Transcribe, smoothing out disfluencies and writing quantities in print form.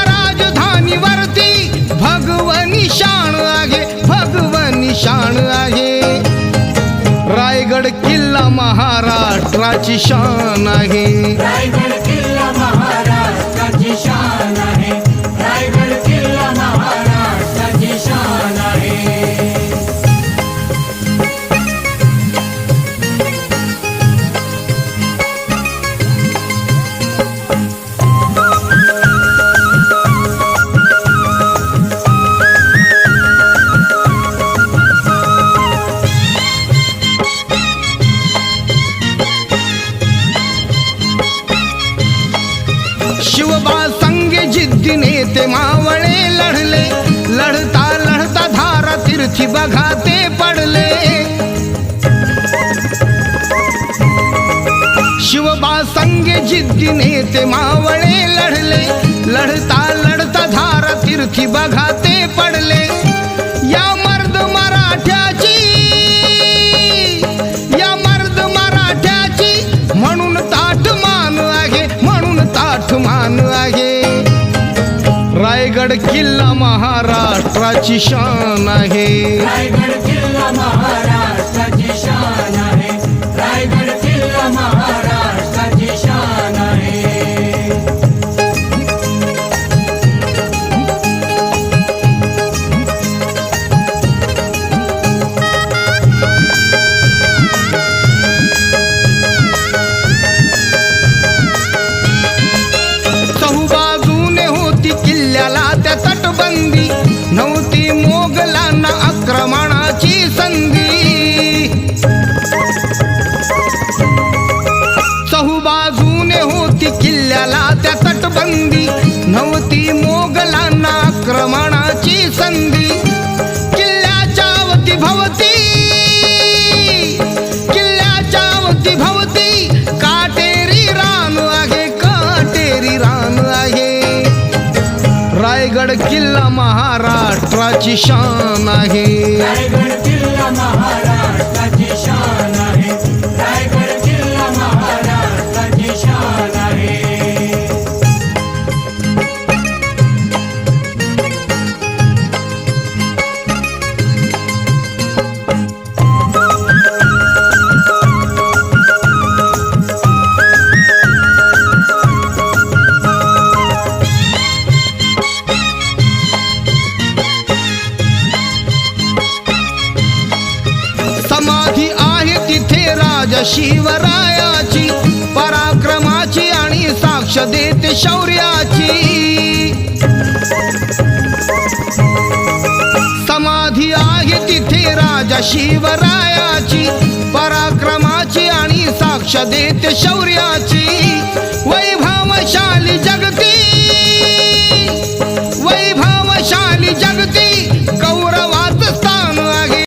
राजधानीवरती भगवनी शान आहे, भगवनी शान आहे। रायगड किल्ला महाराष्ट्राची शान आहे। रायगड किल्ला महाराष्ट्राची शान आहे। रायगड किल्ला महाराष्ट्राची शान आहे। शिवबा संगे जिद्दीने ते मावळे लढले, लढता लढता धारा तीर्थी बघा ते पडले। शिवबा संगे जिद्दीने ते मावळे लढले, लढता लढता धारा तीर्थी बघा ते पडले। या मर्द मराठ्याची, या मर्द मराठ्याची म्हणून ताठ मान आहे, म्हणून ताठ मान आहे। रायगड किल्ला महाराष्ट्राची शान आहे। रायगड किल्ला महाराष्ट्राची शान आहे। रायगड किल्ला महाराष्ट्राची शान आहे। चहूबाजूने होती किल्ल्याला त्या तटबंदी, नव्हती मोगलांना आक्रमणाची संधी। चहूबाजूने होती किल्ल्याला त्या तटबंदी, नव्हती मोगलांना आक्रमणाची संधी। किल्ल्याच्या अवतीभवती, किल्ल्याच्या अवतीभवती काटेरी रान आहे, काटेरी रान आहे। रायगड किल्ला महाराष्ट्राची शान आहे। रायगड किल्ला महाराष्ट्राची शान आहे। रायगड किल्ला महाराष्ट्राची शान आहे। समाधी आहे तिथे राजा शिवरायाची, पराक्रमाची आणि साक्ष देते शौर्याची। समाधी आहे तिथे राजा शिवरायाची, पराक्रमाची आणि साक्ष देते शौर्याची। वैभवशाली जग